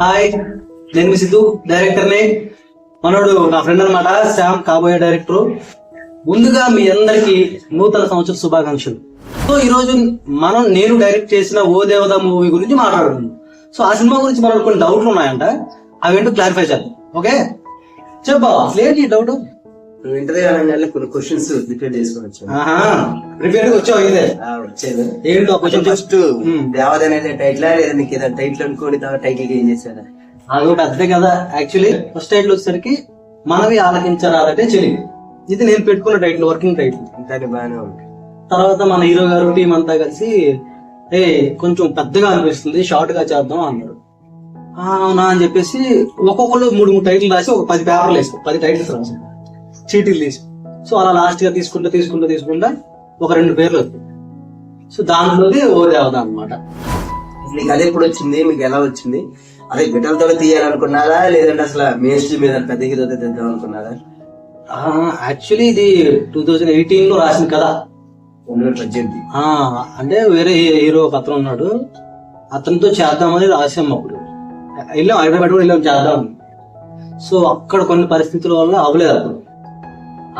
Hi, నేను మీ సిద్ధు, డైరెక్టర్ని. మనోడు నా ఫ్రెండ్ అనమాట, శ్యామ్, కాబోయే డైరెక్టర్. ముందుగా మీ అందరికి నూతన సంవత్సర శుభాకాంక్షలు. సో ఈ రోజు నేను డైరెక్ట్ చేసిన ఓ దేవత మూవీ గురించి మాట్లాడుతున్నాం. సో ఆ సినిమా గురించి మనకు కొన్ని డౌట్లు ఉన్నాయంట, అవేంటో క్లారిఫై చేద్దాం. ఓకే, చెప్పా ఏంటి డౌట్? ఇంటర్వ్యూ కొన్ని క్వశ్చన్స్ ప్రిపేర్ చేసుకోవచ్చు. ప్రిపేర్ వచ్చావు? ఇదే వచ్చేది ఏంటో క్వశ్చన్. ఫస్ట్ దేవత అనేది టైటిల్ లేదా నీకు ఏదైనా టైటిల్ అనుకోని టైటిల్ ఏం చేశారా? అది ఒకటి అంతే కదా. యాక్చువల్లీ ఫస్ట్ టైటిల్ వచ్చేసరికి మనవి ఆలకించరాదంటే చెలి. ఇది నేను పెట్టుకున్న టైటిల్, వర్కింగ్ టైటిల్. దాని బాగానే ఉంది. తర్వాత మన హీరో గారు టీం అంతా కలిసి కొంచెం పెద్దగా అనిపిస్తుంది, షార్ట్ గా చేద్దాం అన్నారు. అవునా అని చెప్పేసి ఒక్కొక్కరు 3 టైటిల్ రాసి ఒక 10 పేపర్లు వేసాం, 10 టైటిల్స్ రాసాం, చీటీలు తీసి. సో అలా లాస్ట్ గా తీసుకుంటా ఒక 2 పేర్లు వస్తాయి. సో దాంట్లోది ఓ దేవత అనమాట. మీకు అదే ఎప్పుడు వచ్చింది, మీకు ఎలా వచ్చింది? అదే బిడ్డలతో తీయాలనుకున్నారా లేదంటే అసలు మెయిన్ స్ట్రీమ్ మీద పెద్ద హీరోతో తెద్దాం అనుకున్నారా? యాక్చువల్లీ ఇది 2018 లో రాసిన కదా. 2018. అంటే వేరే హీరో ఒక అతను ఉన్నాడు, అతనితో చేద్దామని రాసాం. అప్పుడు వెళ్ళాం, హైదరాబాద్ కూడా వెళ్ళాం చేద్దాం. సో అక్కడ కొన్ని పరిస్థితుల వల్ల అవ్వలేదు అప్పుడు.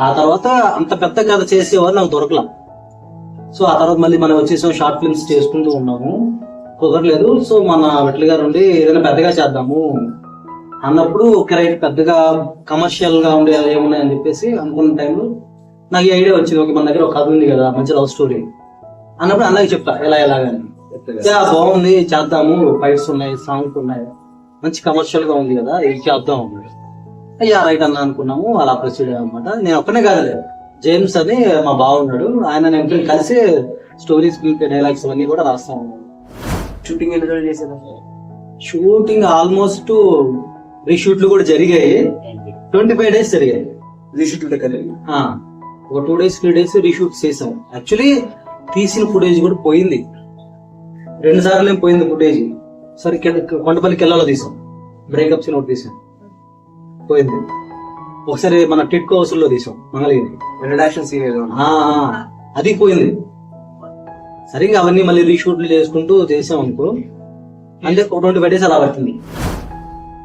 ఆ తర్వాత అంత పెద్ద కథ చేసేవారు నాకు దొరకలా. సో ఆ తర్వాత మళ్ళీ మనం వచ్చేసాం, షార్ట్ ఫిల్మ్స్ చేసుకుంటూ ఉన్నాము, కుదరలేదు. సో మన వెట్ల గారు ఉండి ఏదైనా పెద్దగా చేద్దాము అన్నప్పుడు రైట్, పెద్దగా కమర్షియల్ గా ఉండే ఏమున్నాయని చెప్పేసి అనుకున్న టైంలో నాకు ఈ ఐడియా వచ్చింది. ఓకే, మన దగ్గర ఒక కథ ఉంది కదా, మంచి లవ్ స్టోరీ అన్నప్పుడు అన్నకి చెప్పా ఎలాగని. బాగుంది, చేద్దాము, ఫైట్స్ ఉన్నాయి, సాంగ్స్ ఉన్నాయి, మంచి కమర్షియల్ గా ఉంది కదా, ఇది చేద్దాం అన్నాడు. అయ్యా రైట్ అన్న అనుకున్నాము, అలా ప్రొసీడ్ అనమాట. నేను ఒక్కనే కాదు, జేమ్స్ అని మా బావున్నాడు, ఆయన నేను కలిసి స్టోరీస్, డైలాగ్స్ అవన్నీ కూడా రాస్తాము. షూటింగ్ ఎన్ని రోజులు చేసేదా? షూటింగ్ ఆల్మోస్ట్ రీషూట్లు కూడా జరిగాయి, 25 days జరిగాయి. రీషూట్లు కలిగి ఒక 2 days 3 days రీషూట్ చేసాం. యాక్చువల్లీ తీసిన ఫుటేజ్ కూడా పోయింది, 2 సార్లు పోయింది ఫుటేజ్. సరే కొండపల్లి కెల్లాలో తీసాం, బ్రేకప్ సీన్ ఒకటి తీసాం, పోయింది. ఒకసారి మన టిట్కో హౌస్ లో తీసాం, మంగళగిరి ఇంట్రడక్షన్ సీన్ అది పోయింది. సరిగ్గా అవన్నీ మళ్ళీ రీషూట్లు చేసుకుంటూ చేసాం అనుకో, అంటే 25 days అలా పడుతుంది.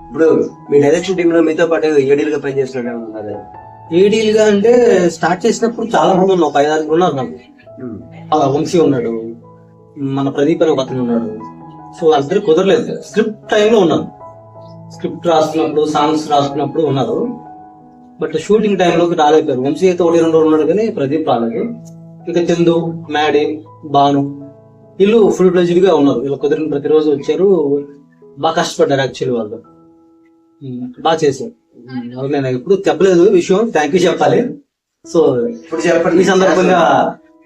ఇప్పుడు మీ డైరెక్షన్ టీమ్ లో మీతో పాటు ఏడీల్ గా పనిచేస్తున్నారు. ఏడీల్ గా అంటే స్టార్ట్ చేసినప్పుడు చాలా మంది ఉన్నాం, 5-6 ఉన్నారు నాకు. వంశీ ఉన్నాడు, మన ప్రదీప్ అని ఒక అతను ఉన్నాడు. సో అందరికి కుదరలేదు, స్క్రిప్ట్ టైంలో ఉన్నాను, స్క్రిప్ట్ రాస్తున్నప్పుడు, సాంగ్స్ రాస్తున్నప్పుడు ఉన్నారు. బట్ షూటింగ్ టైంలోకి రాలేకపోయారు. వంశీ అయితే 1-2 రోజులు ఉన్నాడు కానీ ప్రదీప్ రాలేదు. ఇంకా చందు, మ్యాడీ, బాను వీళ్ళు ఫుల్ ఫ్లెడ్జ్డ్ గా ఉన్నారు. వీళ్ళు కుదిరిన ప్రతిరోజు వచ్చారు, బాగా కష్టపడ్డారు. యాక్చువల్లీ వాళ్ళు బాగా చేశారు. నేను ఎప్పుడు చెప్పలేదు విషయం, థ్యాంక్ యూ చెప్పాలి. సో ఇప్పుడు చెప్పండి. ఈ సందర్భంగా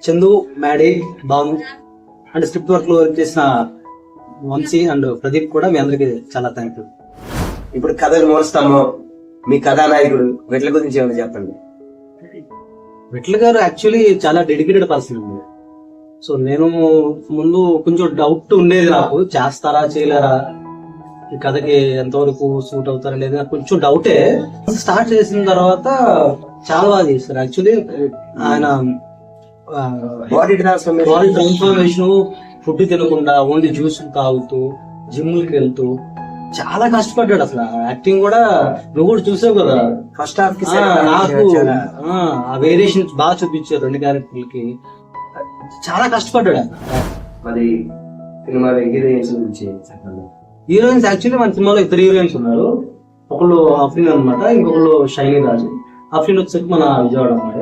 Chandu, Maddy, Bhanu and script work లో వర్క్ చేసిన వంశీ అండ్ ప్రదీప్ కూడా మీ అందరికి చాలా థ్యాంక్ యూ. ఇప్పుడు కథలు మోస్తాము, మీ కథానాయకుడు వెట్ల గురించి ఏమైనా చెప్పండి. విట్ల గారు యాక్చువల్లీ చాలా డెడికేటెడ్ పర్సన్ అండి. సో నేను ముందు కొంచెం డౌట్ ఉండేది నాకు, చేస్తారా చేయలేరా, ఈ కథకి ఎంతవరకు సూట్ అవుతారా లేదా కొంచెం డౌటే. స్టార్ట్ చేసిన తర్వాత చాలా బాగా చేస్తారు. యాక్చువల్లీ ఆయన బాడీ ట్రాన్స్ఫర్మేషన్, ఫుడ్ తినకుండా ఓన్లీ జ్యూస్ తాగుతూ జిమ్లకి వెళ్తూ చాలా కష్టపడ్డాడు. అసలు యాక్టింగ్ కూడా నువ్వు కూడా చూసావు కదా, ఫస్ట్ హాఫ్ కి నాకు ఆ వేరియేషన్స్ బాగా చూపించారు 2 క్యారెక్టర్లకి. చాలా కష్టపడ్డాడు. మరి సినిమాలో హీరోయిన్స్ గురించి చెప్పండి. హీరోయిన్స్ యాక్చువల్లీ మన సినిమాలో 2 హీరోయిన్స్ ఉన్నారు. ఒకళ్ళు అఫ్రీన్ అనమాట, ఇంకొకళ్ళు షైనీ రాజు. అఫ్రీన్ వచ్చేసరికి మన విజయవాడ అన్నమాట,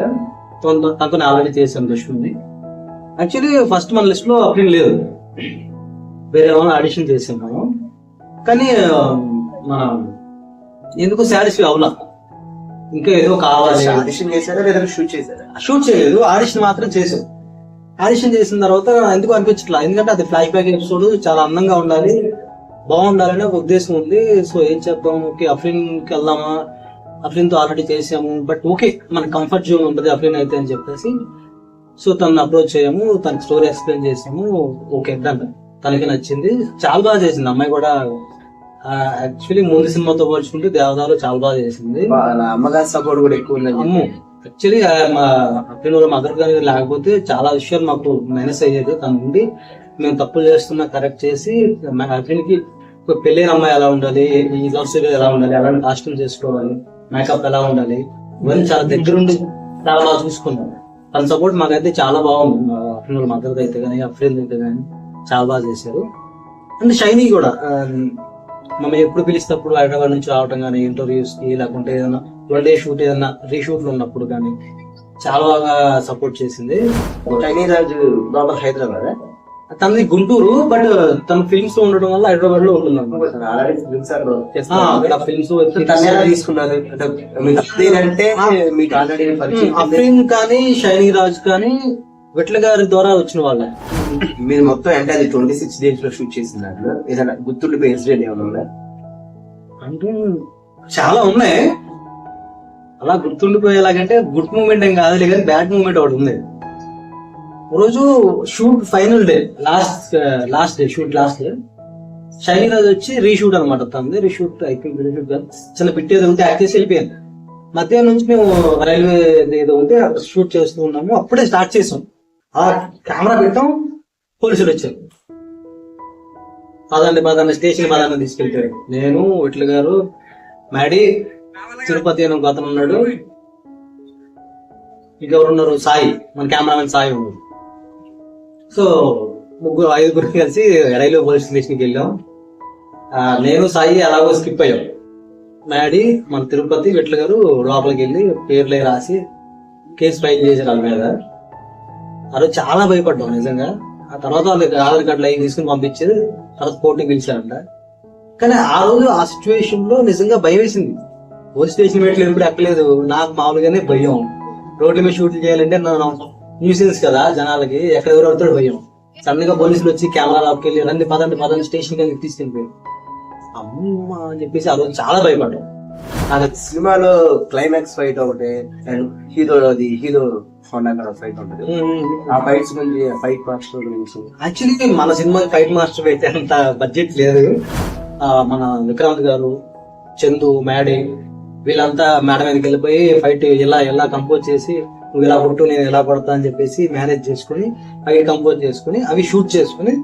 తనతో ఆల్రెడీ చేశాను దుష్మి. యాక్చువల్లీ ఫస్ట్ మన లిస్ట్ లో అఫ్రీన్ లేదు, వేరే వాళ్ళని ఆడిషన్ చేసాం మనం. కానీ మన ఎందుకు సాటిస్ఫై అవ్వలా, ఇంకా ఏదో కావాలి. ఆడిషన్ చేశారా లేదా షూట్ చేశారా? షూట్ చేయలేదు, ఆడిషన్ మాత్రం చేసాం. ఆడిషన్ చేసిన తర్వాత ఎందుకు అనిపించట్లా, ఎందుకంటే అది ఫ్లాష్ బ్యాక్ ఎపిసోడ్, చాలా అందంగా ఉండాలి, బాగుండాలనే ఒక ఉద్దేశం ఉంది. సో ఏం చేద్దాం, ఓకే అఫ్రీన్ కి వెళ్దామా, అఫ్రీన్ తో ఆల్రెడీ చేసాము, బట్ ఓకే మన కంఫర్ట్ జోన్ ఉంటుంది అఫ్రీన్ అయితే అని చెప్పేసి. సో తను అప్రోచ్ అయ్యాము, తనకి స్టోరీ ఎక్స్ప్లెయిన్ చేసాము, ఓకే డన్. తనకి నచ్చింది, చాలా బాగా చేసింది అమ్మాయి కూడా. యాక్చువల్లీ ముందు సినిమాతో పోల్చుకుంటే దేవదాలో చాలా బాగా చేసింది. అమ్మగారి సపోర్ట్ కూడా ఎక్కువ ఉంది. అమ్ము యాక్చువల్లీ మదర్ గారు లేకపోతే చాలా విషయాలు మాకు మైనస్ అయ్యేది. తన నుండి మేము తప్పులు చేస్తున్నా కరెక్ట్ చేసి అతనికి పెళ్ళైన అమ్మాయి ఎలా ఉండాలి, ఈ లవ్ స్టోరీ ఎలా ఉండాలి, ఎలాంటి కాస్ట్యూమ్ చేసుకోవాలి, మేకప్ ఎలా ఉండాలి, ఇవన్నీ చాలా దగ్గరుండి చాలా బాగా చూసుకున్నాం. తన సపోర్ట్ మాకైతే చాలా బాగుంది. మా అఫ్రీన్ మద్దతు అయితే కానీ అఫ్రీన్ అయితే కానీ చాలా బాగా చేశారు. అండ్ షైనీ కూడా మమ్మల్ని ఎప్పుడు పిలిచినప్పుడు హైదరాబాద్ నుంచి రావటం కానీ, ఇంటర్వ్యూస్ కి లేకుంటే ఏదైనా 1 day షూట్ ఏదైనా రీషూట్లు ఉన్నప్పుడు కానీ చాలా బాగా సపోర్ట్ చేసింది. షైనీ రాజు ప్రాపర్ హైదరాబాద్, తనది గుంటూరు, బట్ తన ఫిల్మ్స్ లో ఉండడం వల్ల హైదరాబాద్ లో ఉంటుంది ఆల్రెడీ ఫిల్మ్స్ అక్కడ ఫిల్మ్స్ తీసుకున్నారు. అంటే మీకు ఆల్రెడీ పరిచయం అఫ్రీన్ కానీ షైనీ రాజ్ కానీ విట్ల గారి ద్వారా వచ్చిన వాళ్ళే. మీరు మొత్తం అంటే అది 26 days లో షూట్ చేసిన దాంట్లో ఏదైనా గుర్తుండిపోయే ఇన్సిడెంట్ ఏమైనా ఉందా? అంటే చాలా ఉన్నాయి. అలా గుర్తుండిపోయేలాగంటే గుడ్ మూమెంట్ ఏం కాదు కానీ బ్యాడ్ మూమెంట్ ఒకటి ఉంది. రోజు shoot final day, last day shoot last day shiny Raj వచ్చి రీషూట్ అనమాట. తనది రీషూట్ రీషూట్ చిన్న పిట్టేది ఉంటే యాక్ట్ చేసి వెళ్ళిపోయాను. మధ్యాహ్నం నుంచి మేము రైల్వే ఏదో ఉంటే షూట్ చేస్తూ ఉన్నాము. అప్పుడే స్టార్ట్ చేసాం. ఆ కెమెరా పెట్టాం, పోలీసులు వచ్చారు. పదండి స్టేషన్ పదాన్ని తీసుకెళ్తారు. నేను విట్ల గారు, మ్యాడీ, తిరుపతి అని ఒక అతను ఉన్నాడు, ఇంకెవరున్నారు, సాయి, మన కెమెరామెన్ సాయి ఉన్నాడు. సో 5 కలిసి రైల్వే పోలీస్ స్టేషన్కి వెళ్ళాం. నేను సాయి అలాగో స్కిప్ అయ్యాం. మ్యాడీ, మన తిరుపతి, విట్ల గారు లోపలికి వెళ్ళి పేర్లే రాసి కేసు ఫైల్ చేశారు వాళ్ళ మీద. ఆ రోజు చాలా భయపడ్డాం నిజంగా. ఆ తర్వాత వాళ్ళకి ఆధార్ కార్డులు అవి తీసుకుని పంపించేది, తర్వాత కోర్టుకి పిలిచారంట. కానీ ఆ రోజు ఆ సిచ్యువేషన్ లో నిజంగా భయం వేసింది. పోలీస్ స్టేషన్ మెట్లు ఎప్పుడు ఎక్కలేదు. నాకు మామూలుగానే భయం. రోడ్ల మీద షూట్లు చేయాలంటే న్యూసెన్స్ కదా జనాలకి, ఎక్కడ ఎవరు అవుతాడు భయం. సడన్ గా పోలీసులు వచ్చి కెమెరా లాక్కెళ్ళి రండి పదండి స్టేషన్ కి తీసుకెళ్ళిపోయారు. అమ్మ అని చెప్పేసి ఆ రోజు చాలా భయపడ్డాం. సినిమాలో క్లైమాక్స్ ఫైట్ ఒకటి అండ్ హీరో హోండా ఫైట్ ఉంటుంది. ఆ ఫైట్స్ గురించి, ఫైట్ మాస్టర్ గురించి. యాక్చువల్లీ మన సినిమా ఫైట్ మాస్టర్ అయితే అంత బడ్జెట్ లేదు. మన విక్రాంత్ గారు, చందు, మ్యాడీ వీళ్ళంతా మేడ మీదకి వెళ్ళిపోయి ఫైట్ ఎలా కంపోజ్ చేసి, నువ్వు ఇలా కొట్టు నేను ఎలా కొడతా అని చెప్పేసి మేనేజ్ చేసుకుని ఫైట్ కంపోజ్ చేసుకుని అవి షూట్ చేసుకుని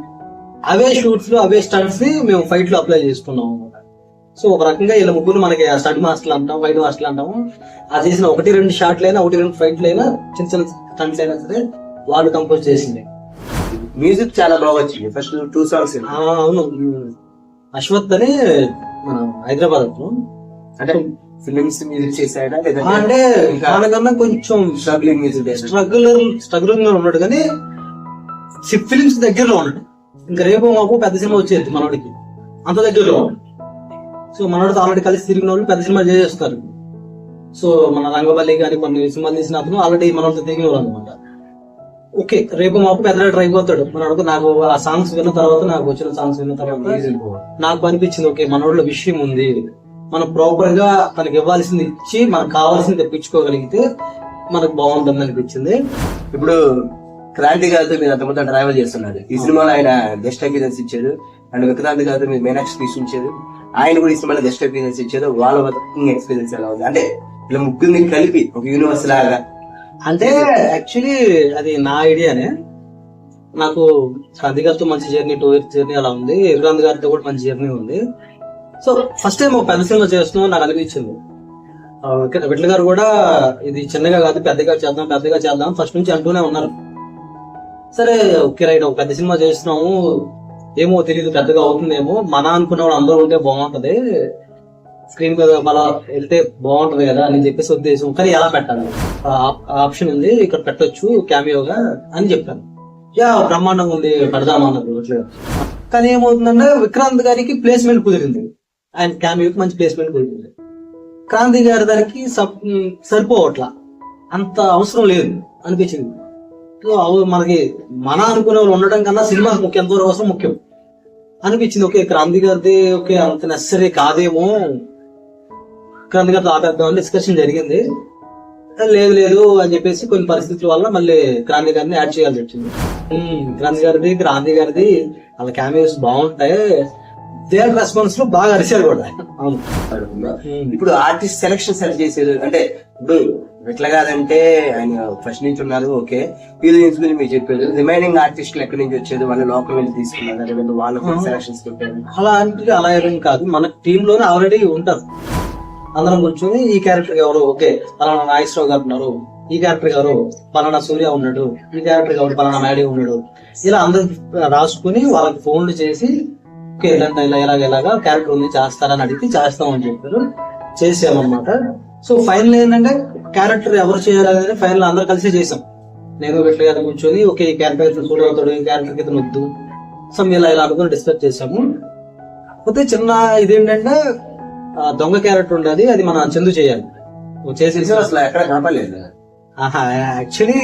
అవే షూట్స్ లో అవే స్టంట్స్ ని మేము ఫైట్ లో అప్లై చేసుకున్నాం అనమాట. సో ఒక రకంగా ఇలా ముగ్గురు మనకి స్టంట్ మాస్టర్లు అంటాం, ఫైట్ మాస్టర్లు అంటాము. ఆ చేసిన 1-2 షాట్లైనా 1-2 ఫైట్లైనా చిన్న స్టంట్స్ అయినా సరే వాళ్ళు కంపోజ్ చేసింది. మ్యూజిక్ చాలా బాగా వచ్చింది. First 2 songs. అవును, అశ్వత్ అని మన హైదరాబాద్ అంటే ఫిలిమ్స్ మ్యూజిక్ చేసాడా లేదా అంటే మనకన్నా కొంచెం స్ట్రగ్లింగ్ మ్యూజిక్ స్ట్రగ్లింగ్ ఉన్నాడు, కానీ ఫిలిమ్స్ దగ్గరలో ఉన్నాడు. ఇంకా రేపు మాకు పెద్ద సినిమా వచ్చేది మనోడికి, అంత దగ్గరలో. సో మనోడితో ఆల్రెడీ కలిసి తిరిగిన వాళ్ళు పెద్ద సినిమా చేసేస్తారు. సో మన రంగబల్లి కానీ కొన్ని సినిమాలు తీసిన అతను ఆల్రెడీ మనోడితో తిరిగిన వాళ్ళు అనమాట. ఓకే, రేపు మాకు పెద్ద రైటర్ అయిపోతాడు మనోడు. నాకు ఆ సాంగ్స్ విన్న తర్వాత, నాకు వచ్చిన సాంగ్స్ విన్న తర్వాత నాకు అనిపించింది, ఓకే మనోడిలో విషయం ఉంది, మనం ప్రాపర్ గా తనకి ఇవ్వాల్సింది ఇచ్చి మనకు కావాల్సింది తెప్పించుకోగలిగితే మనకు బాగుంటుంది అనిపించింది. ఇప్పుడు క్రాంతి గారితో మీరు అంతమంది ట్రావెల్ చేస్తున్నారు. ఈ సినిమాలో ఆయన గెస్ట్ అపీరెన్స్ ఇచ్చారు అండ్ విక్రాంతి గారితో మీరు మైనాక్స్ తీసుకుంటారు. ఆయన కూడా ఈ సినిమాలో గెస్ట్ అపీరెన్స్ ఇచ్చారు. వాళ్ళ వర్కింగ్ ఎక్స్పీరియన్స్ ఎలా ఉంది? అంటే ఇలా ముగ్గురిని కలిపి ఒక యూనివర్స్ లాగా. అంటే యాక్చువల్లీ అది నా ఐడియానే. నాకు క్రాంతి గారితో మంచి జర్నీ, 2 years జర్నీ అలా ఉంది. విక్రాంత్ గారితో కూడా మంచి జర్నీ ఉంది. సో ఫస్ట్ టైం ఒక పెద్ద సినిమా చేస్తున్నాం నాకు అనిపించింది. విట్ల గారు కూడా ఇది చిన్నగా కాదు పెద్దగా చేద్దాం ఫస్ట్ నుంచి అంటూనే ఉన్నారు. సరే ఓకే రైట్, ఒక పెద్ద సినిమా చేస్తున్నాము, ఏమో తెలియదు పెద్దగా అవుతుందేమో, మన అనుకున్న అందరూ ఉంటే బాగుంటది, స్క్రీన్ మీద అలా వెళ్తే బాగుంటది కదా అని చెప్పేసి ఉద్దేశం. కానీ ఎలా పెట్టాలి, ఆప్షన్ ఉంది ఇక్కడ పెట్టొచ్చు క్యామియోగా అని చెప్పాను. బ్రహ్మాండంగా ఉంది పెడదామన్నారు విట్ల గారు. కానీ ఏమవుతుందంటే విక్రాంత్ గారికి ప్లేస్మెంట్ కుదిరింది, ఆయన క్యామియోకి మంచి ప్లేస్మెంట్ కుదిరింది. క్రాంతి గారి దానికి సరిపోవట్లా, అంత అవసరం లేదు అనిపించింది. మనకి మన అనుకునే వాళ్ళు ఉండటం కన్నా సినిమా ఎంతో అవసరం ముఖ్యం అనిపించింది. ఓకే క్రాంతి గారిది ఓకే అంత నెసరీ కాదేమో, క్రాంతి గారితో ఆపేద్దామని డిస్కషన్ జరిగింది. లేదు అని చెప్పేసి కొన్ని పరిస్థితుల వల్ల మళ్ళీ క్రాంతి గారిని యాడ్ చేయాల్సి వచ్చింది. క్రాంతి గారిది వాళ్ళ క్యామియోస్ బాగుంటాయి, దేర్ రెస్పాన్స్ లో బాగా అరిచారు కూడా. ఇప్పుడు ఆర్టిస్ట్ సెలెక్షన్ సెలెక్ట్ చేసేది అంటే ఇప్పుడు ఎట్లా కాదంటే ఆయన ఫస్ట్ నుంచి ఉన్నారు, ఓకే. హీరోయిన్స్ గురించి మీరు చెప్పారు, రిమైనింగ్ ఆర్టిస్టులు ఎక్కడి నుంచి వచ్చేది, వాళ్ళ లోకల్ నుంచి తీసుకున్నారు, లేదంటే వాళ్ళ సెలక్షన్స్ పెట్టారు? అలా ఏం కాదు, మన టీమ్ లోనే ఆల్రెడీ ఉంటారు. అందరం కూర్చొని ఈ క్యారెక్టర్ ఎవరు, ఓకే పలానా నాగేశ్వరరావు గారు ఉన్నారు, ఈ క్యారెక్టర్ ఎవరు పలానా సూర్య ఉన్నాడు, ఈ క్యారెక్టర్ ఎవరు పలానా మ్యాడీ ఉన్నాడు, ఇలా అందరు రాసుకుని వాళ్ళకి ఫోన్లు చేసి ఓకే ఇలాంటి ఇలాగా క్యారెక్టర్ ఉంది చేస్తారని అడిగితే చేస్తామని చెప్పారు. చేసామన్నమాట. సో ఫైనల్ ఏంటంటే క్యారెక్టర్ ఎవరు చేయాలని ఫైనల్ అందరు కలిసి చేసాం. నేను వెట్ల గారు కూర్చొని ఓకే ఈ క్యారెక్టర్ ఇతను సూట్ అవుతాడు, ఈ క్యారెక్టర్ ఇతను వద్దు, సో ఇలా అనుకుని డిస్కస్ చేసాము. కాకపోతే చిన్న ఇదేంటంటే దొంగ క్యారెక్టర్ ఉండాలి, అది మన చందు చేయాలి. చేసి అసలు ఎక్కడ కనపడలేదు. యాక్చువల్లీ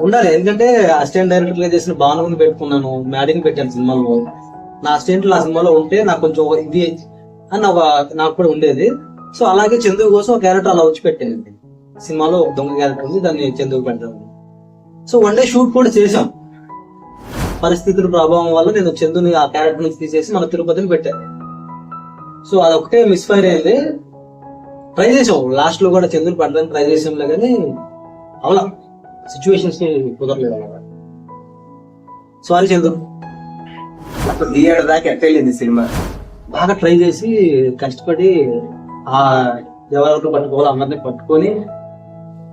ఉండాలి, ఎందుకంటే అసిస్టెంట్ డైరెక్టర్ గా చేసిన భానుని పెట్టుకున్నాను, మ్యాడింగ్ పెట్టాను సినిమాలో. నా అసిస్టెంట్ ఆ సినిమాలో ఉంటే నాకు కొంచెం ఇది అని నాకు కూడా ఉండేది. సో అలాగే చందు కోసం ఒక క్యారెక్టర్ అలా వచ్చి పెట్టాను సినిమాలో. ఒక దొంగ క్యారెక్టర్ ఉంది, దాన్ని చందుకు పెట్టాను. సో వన్ డే షూట్ కూడా చేసాం. పరిస్థితుల ప్రభావం వల్ల నేను చందుని ఆ క్యారెక్టర్ నుంచి తీసేసి మన తిరుపతిని పెట్టాను. సో అదొకటే మిస్ఫైర్ అయింది. ట్రై చేసాం, లాస్ట్ లో కూడా చంద్రుని పడడానికి ట్రై చేసాంలే, కానీ అవునా సిచ్యువేషన్స్ కుదరలేదు అన్నమాట. సారీ చంద్రు. అసలు థియేటర్ దాకా ఎట్ట వెళ్ళింది సినిమా? బాగా ట్రై చేసి కష్టపడి ఆ ఎవరెవరు పట్టుకోవాలి అందరినీ పట్టుకొని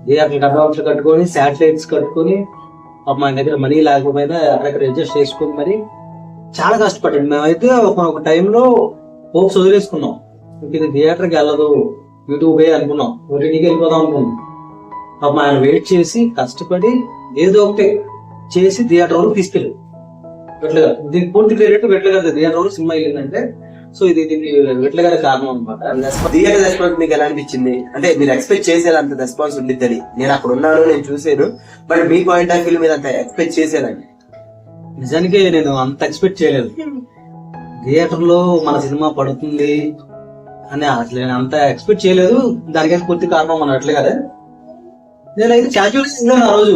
థియేటర్ కట్అవుట్స్ కట్టుకొని శాటిలైట్స్ కట్టుకొని మా దగ్గర మనీ లేకపోయినా అక్కడక్కడ అడ్జస్ట్ చేసుకుని మరి చాలా కష్టపడ్డాడు. మేమైతే ఒక టైంలో హోప్స్ వదిలేసుకున్నాం, ఇది థియేటర్కి వెళ్ళదు యూట్యూబే అనుకున్నాం, ఓటీటీకి వెళ్ళిపోదాం అనుకున్నాం. పాపం ఆయన వెయిట్ చేసి కష్టపడి ఏదో ఒకటి చేసి థియేటర్ వరకు తీసుకెళ్ళి వెట్లగా. దీనికి పూర్తి క్రెడిట్ వెట్లగారి థియేటర్ వరకు సినిమా వెళ్ళిందంటే సో ఇది వెట్లగారి కారణం అనమాట. థియేటర్ రెస్పాన్స్ మీకు ఎలా అనిపించింది? అంటే మీరు ఎక్స్పెక్ట్ చేసేదంత రెస్పాన్స్ ఉండిద్దని. నేను అక్కడ ఉన్నాను, నేను చూసాను, but me point of view మీరు అంత ఎక్స్పెక్ట్ చేసేదండి? నిజానికి నేను అంత ఎక్స్పెక్ట్ చేయలేదు థియేటర్ లో మన సినిమా పడుతుంది అని, అసలు నేను అంత ఎక్స్పెక్ట్ చేయలేదు. దానికైతే పూర్తి కారణం మన వెట్లగారే. నేనైతే క్యాజువల్ ఆ రోజు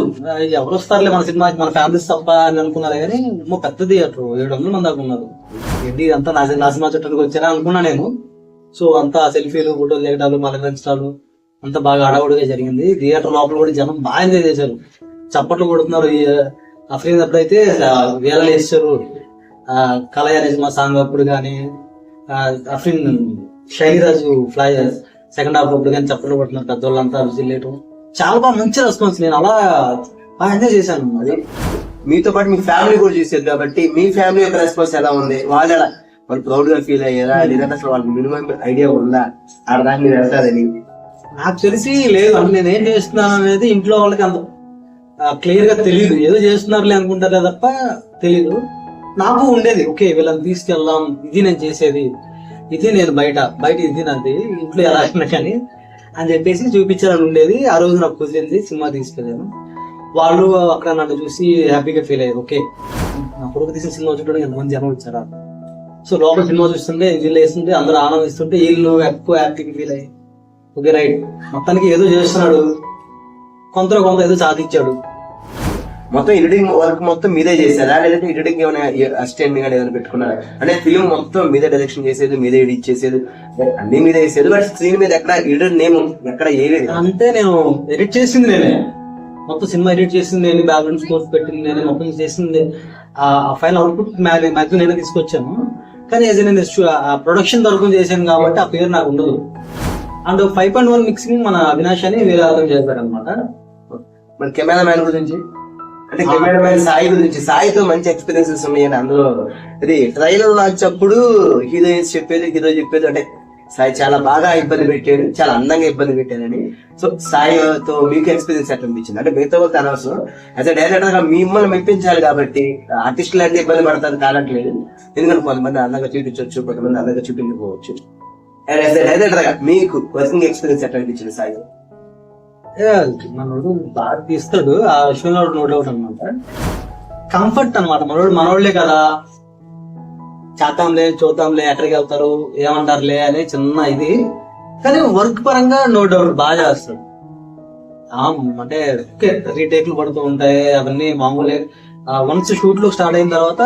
ఎవరు వస్తారులే మన సినిమాకి, మన ఫ్యామిలీస్ తప్ప అని అనుకున్నారు, కానీ పెద్ద థియేటర్ 700 మంది దాకా ఉన్నారు. ఏంటి అంతా నా సినిమా చుట్టానికి వచ్చారా అనుకున్నా నేను. సో అంతా సెల్ఫీలు ఫోటోలు దిగడాలు మలకరించడాలు అంతా బాగా అడవుడుగా జరిగింది. థియేటర్ లోపల కూడా జనం బాగా ఎంజాయ్ చేశారు, చప్పట్లు కొడుతున్నారు. అఫ్రీన్ అప్పుడైతే వేళలు వేసారు, కలయ నిజమా సాంగ్ అప్పుడు కానీ, అఫ్రీన్ షైనిరాజు ఫ్లై సెకండ్ హాఫ్ అప్పుడు కానీ చప్పట్లు కొడుతున్నారు పెద్దోళ్ళంతా విజిల్లేయటం. చాలా బాగా మంచి రెస్పాన్స్, నేను అలా బాగా ఎంజాయ్ చేశాను. అది మీతో పాటు మీ ఫ్యామిలీ కూడా చూసేది కాబట్టి మీ ఫ్యామిలీ యొక్క రెస్పాన్స్ ఎలా ఉంది? వాళ్ళు ప్రౌడ్ గా ఫీల్ అయ్యారా, లేదంటే అసలు వాళ్ళకి మినిమం ఐడియా ఉందా ఆడ దాకా మీరు వెళ్తారని? నాకు తెలిసి లేదు, నేను ఏం చేస్తున్నాను అనేది ఇంట్లో వాళ్ళకి అంత క్లియర్ గా తెలియదు. ఏదో చేస్తున్నారులే అనుకుంటారే తప్ప తెలీదు. నాకు ఉండేది ఓకే వీళ్ళని తీసుకెళ్దాం, ఇది నేను చేసేది, ఇది నేను బయట ఇది నాది, ఇంట్లో ఎలా అయినా కానీ అని చెప్పేసి చూపించాలని ఉండేది. ఆ రోజు నాకు కుదిరింది, సినిమా తీసుకెళ్ళాను. వాళ్ళు అక్కడ నన్ను చూసి హ్యాపీగా ఫీల్ అయ్యారు. ఓకే నా కొడుకు తీసిన సినిమా చూడడానికి ఎంతమంది జనం వచ్చారా. సో లోపల సినిమా చూస్తుంటే వీళ్ళు వేస్తుంటే అందరూ ఆనందిస్తుంటే వీళ్ళు ఎక్కువ హ్యాపీగా ఫీల్ అయ్యి ఓకే రైట్ మొత్తానికి ఏదో చేస్తున్నాడు, కొంత ఏదో సాధించాడు. మొత్తం ఎడిటింగ్ వర్క్ మొత్తం మీదే చేశారా, లేదంటే ఎడిటింగ్ ఏమైనా అసిస్టెంట్ గా ఏమైనా పెట్టుకున్నారా? అంటే ఫిల్మ్ మొత్తం మీదే డైరెక్షన్ చేసేది, మీదే ఎడిట్ చేసేది, అన్ని మీదే చేసేది, బట్ స్క్రీన్ మీద ఎక్కడ ఎడిటర్ నేమ్ ఎక్కడ ఏలేదు. అంటే నేను ఎడిట్ చేసింది నేనే, మొత్తం సినిమా ఎడిట్ చేసింది నేను, బ్యాక్గ్రౌండ్ స్కోర్స్ పెట్టింది నేనే, మొత్తం చేసింది. ఆ ఫైనల్ అవుట్పుట్ మ్యాక్సిమం నేనే తీసుకొచ్చాను. కానీ నేను ప్రొడక్షన్ తరఫున చేశాను కాబట్టి ఆ పేరు నాకు ఉండదు. అండ్ 5.1 మిక్సింగ్ మన అవినాష్ అని వేరే అర్థం చేశారు అనమాట. మరి కెమెరా మ్యాన్ గురించి అంటే కెమెరా మ్యాన్ సాయి గురించి, సాయితో మంచి ఎక్స్పీరియన్సెస్ ఉన్నాయని అందులో ఇది ట్రైలర్ లాంచ్ అప్పుడు హీరోయిన్స్ చెప్పేది, హీరో చెప్పేది అంటే సాయి చాలా బాగా ఇబ్బంది పెట్టాడు, చాలా అందంగా ఇబ్బంది పెట్టాడని. సో సాయితో మీకు ఎక్స్పీరియన్స్ ఎట్లా అనిపించింది? అంటే మిగతా వాళ్ళకి అనవసరం, యాజ్ అ డైరెక్టర్ గా మిమ్మల్ని మెప్పించాలి కాబట్టి ఆర్టిస్టులు అంటే ఇబ్బంది పడతారు కానట్లేదు, ఎందుకంటే కొంతమంది అందంగా చూపించవచ్చు, కొంతమంది అందంగా చూపించకపోవచ్చు. అండ్ యాజ్ అ డైరెక్టర్ గా మీకు వర్కింగ్ ఎక్స్పీరియన్స్ ఎట్లా అనిపించింది సాయి? మనోడు బాగా తీస్తాడు, ఆ విషయంలో నో డౌట్ అనమాట. కంఫర్ట్ అనమాట, మనోళ్ళే కదా చేద్దాంలే చూద్దాంలే ఎక్కడికి వెళ్తారు ఏమంటారులే అనే చిన్న ఇది. కానీ వర్క్ పరంగా నో డౌట్ బాగా చేస్తాడు. అంటే రీటేక్లు పడుతూ ఉంటాయి, అవన్నీ మామూలే. వన్స్ షూట్ లో స్టార్ట్ అయిన తర్వాత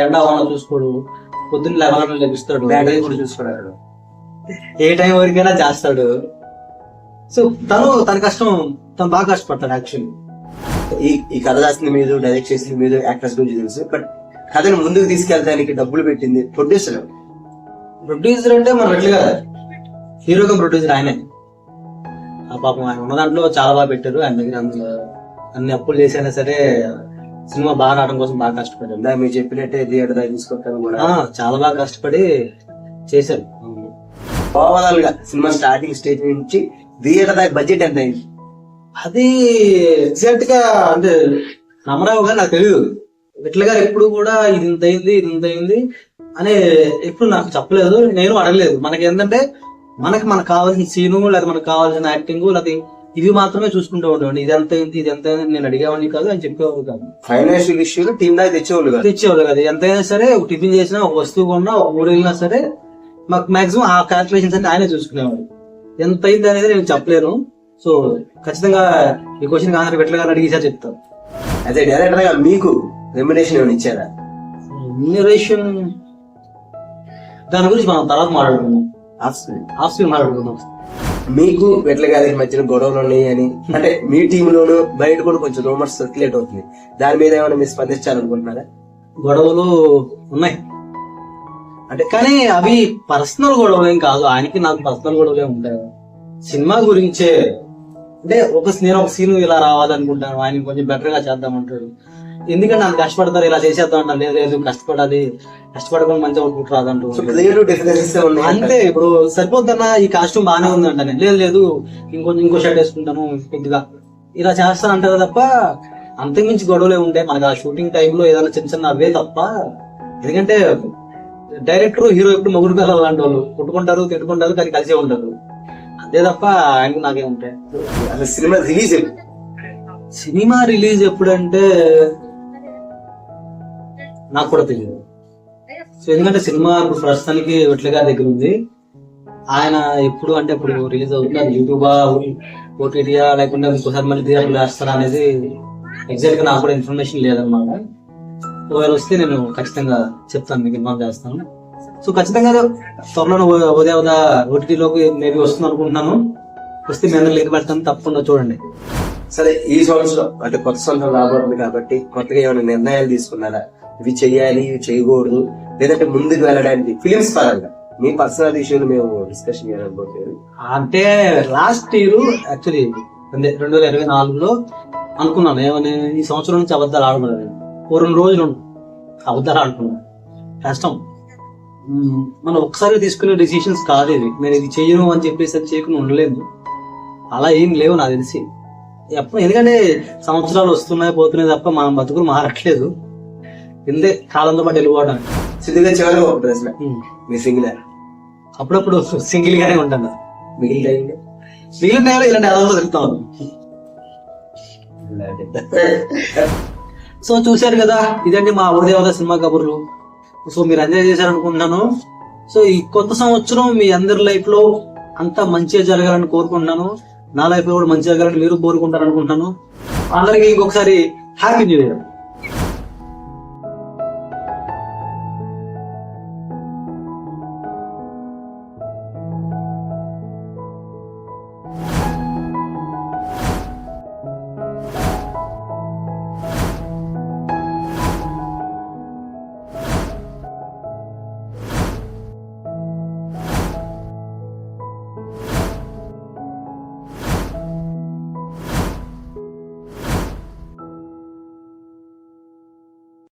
ఎండా వాన చూసుకోడు, పొద్దున్న 11 లెగిస్తాడు, బ్యాటరీ కూడా చూసుకున్నాడు, ఏ టైం వరకైనా చేస్తాడు. సో తన కష్టం తను బాగా కష్టపడతాడు యాక్చువల్లీ. ఈ కథ రాసిన మీరు, డైరెక్ట్ చేసిన మీరు, యాక్టర్స్ గురించి తెలుసు. బట్ కథను ముందుకు తీసుకెళ్ళడానికి డబ్బులు పెట్టింది ప్రొడ్యూసర్. ప్రొడ్యూసర్ అంటే మన రెడ్లు కదా, హీరోగా ప్రొడ్యూసర్ ఆయనే. ఆ పాపం ఆయన ఉన్న దాంట్లో చాలా బాగా పెట్టారు. ఆయన దగ్గర అన్ని అప్పులు చేసైనా సరే సినిమా బాగా రావడం కోసం బాగా కష్టపడ్డారు. మీరు చెప్పినట్టే థియేటర్ దాకా తీసుకొస్తాను కూడా చాలా బాగా కష్టపడి చేశారు. ఓవరాల్ గా సినిమా స్టార్టింగ్ స్టేజ్ నుంచి థియేటర్ దాకా బడ్జెట్ ఎంత అయింది? అది ఎగ్జాక్ట్ గా అంటే నమ్మరావు గారు నాకు తెలియదు. విట్ల గారు ఎప్పుడు కూడా ఇది ఇంత అయింది అని ఎప్పుడు నాకు చెప్పలేదు, నేను అడగలేదు. మనకి ఏంటంటే మనకు కావాల్సిన సీను లేదా మనకు కావాల్సిన యాక్టింగ్ లేదా ఇవి మాత్రమే చూసుకుంటూ ఉండేవాడు. ఇది ఎంత అయింది నేను అడిగేవాడిని కాదు, అని చెప్పేవాడు కాదు. ఫైనాన్షియల్ ఇష్యూలు టీమ్ దాకా తెచ్చేవాళ్ళు కదా. ఎంతైనా సరే ఒక టిఫిన్ చేసినా, ఒక వస్తువు కొన్నా, ఒక ఊరు వెళ్ళినా సరే మాకు మాక్సిమం ఆ క్యాల్కులేషన్స్ అన్ని ఆయనే చూసుకునేవాడు. ఎంత అయింది అనేది నేను చెప్పలేను. సో ఖచ్చితంగా ఈ క్వశ్చన్ ఆన్సర్ విట్ల గారు అడిగేసారి చెప్తాను. అదే డైరెక్టర్ గా మీకు రెమ్యునరేషన్ ఏమైనా ఇచ్చారా? రెమ్యునరేషన్ దాని గురించి మనం తర్వాత మాట్లాడుకుందాం, ఆఫ్ స్క్రీన్ మాట్లాడుకుందాం. మీకు విట్ల గారికి మధ్యన గొడవలు ఉన్నాయి అని అంటే మీ టీమ్ లోను బయట కూడా కొంచెం రూమర్స్ సర్క్యులేట్ అవుతుంది. దాని మీద ఏమైనా మీరు స్పందించాలనుకుంటున్నారా? గొడవలు ఉన్నాయి అంటే, కానీ అవి పర్సనల్ గొడవలేం కాదు. ఆయనకి నాకు పర్సనల్ గొడవలే ఉంటాయి. సినిమా గురించే అంటే నేను ఒక సీన్ ఇలా రావాలనుకుంటాను, ఆయన కొంచెం బెటర్ గా చేద్దామంటాడు. ఎందుకంటే ఆయన కష్టపడతారు, ఇలా చేసేద్దాం అంటారు. లేదు కష్టపడకుండా మంచిగా అవుట్పుట్ రాదంటూ అంతే. ఇప్పుడు సరిపోద్దన్నా ఈ కాస్ట్యూమ్ బాగానే ఉందంట, లేదు ఇంకో షర్ట్ వేసుకుంటాను కొద్దిగా ఇలా చేస్తానంటారు తప్ప అంతకుమించి గొడవలే ఉంటాయి మనకి. ఆ షూటింగ్ టైంలో ఏదైనా చిన్న అవే తప్ప. ఎందుకంటే డైరెక్టర్ హీరో ఎప్పుడు మొగుడు పిల్లలు లాంటి వాళ్ళు కొట్టుకుంటారు, తిట్టుకుంటారు, కానీ కలిసే ఉంటారు. అదే తప్ప ఆయనకు నాకేముంటాయి. అసలు సినిమా రిలీజ్ ఎప్పుడంటే నాకు కూడా తెలియదు. సో ఎందుకంటే సినిమా ఇప్పుడు ప్రస్తుతానికి విట్ల గారి దగ్గర ఉంది. ఆయన ఎప్పుడు అంటే ఇప్పుడు రిలీజ్ అవుతుంది, అది యూట్యూబా, ఓటీటీయా, లేకుండా ఇంకోసారి మళ్ళీ థియేటర్లు వేస్తారా అనేది ఎగ్జాక్ట్ గా నాకు కూడా ఇన్ఫర్మేషన్ లేదన్నమాట. ఒకవేళ వస్తే నేను ఖచ్చితంగా చెప్తాను, మీకు ఇన్ఫార్మ్ చేస్తాను. సో ఖచ్చితంగా త్వరలో ఉదయ ఓటీటీలోకి మేబీ వస్తుంది అనుకుంటున్నాను. వస్తే మేము లింక్ పెడతాను, తప్పకుండా చూడండి. సరే, ఈ సంవత్సరం అంటే కొత్త సంవత్సరం రాబోతుంది కాబట్టి కొత్తగా ఏమైనా నిర్ణయాలు తీసుకున్నారా? ఇవి చెయ్యాలి, ఇవి చేయకూడదు, లేదంటే ముందుకు వెళ్ళడానికి ఫిలిమ్స్ పరంగా మీ పర్సనల్ ఇష్యూలు మేము డిస్కషన్ చేయాలనుకోవట్లేదు. అంటే లాస్ట్ ఇయర్ యాక్చువల్లీ 2024లో అనుకున్నాను ఏమని, ఈ సంవత్సరం నుంచి అబద్ధాలు ఆడమని. 2 రోజులు అబద్ధాలు ఆడుకున్నాను. కష్టం. మనం ఒకసారి తీసుకునే డిసిషన్స్ కాదు ఇది. నేను ఇది చెయ్యను అని చెప్పేసి అది చేయకుండా ఉండలేదు. అలా ఏం లేవు నాకు తెలిసి. ఎందుకంటే సంవత్సరాలు వస్తున్నాయి పోతున్నాయి తప్ప మనం బతుకులు మారట్లేదు. ఇందే కాలంతో పాటు వెళ్ళిపోవడం. సిద్ధిగా చివరిగా ఒక ప్రశ్న, మీ సింగిల్? అప్పుడప్పుడు సింగిల్ గానే ఉంటాను. మిగిలిన టైంలో ఇలాంటి అదనంలో తిరుగుతాను. సో చూశారు కదా, ఇదండి మా ఉదయవద సినిమా కబుర్లు. సో మీరు ఎంజాయ్ చేశారనుకుంటున్నాను. సో ఈ కొత్త సంవత్సరం మీ అందరి లైఫ్ లో అంతా మంచిగా జరగాలని కోరుకుంటున్నాను. నా లైఫ్ లో కూడా మంచిగా జరగాలని మీరు కోరుకుంటారు అనుకుంటున్నాను. అందరికి ఇంకొకసారి హ్యాపీ న్యూ ఇయర్.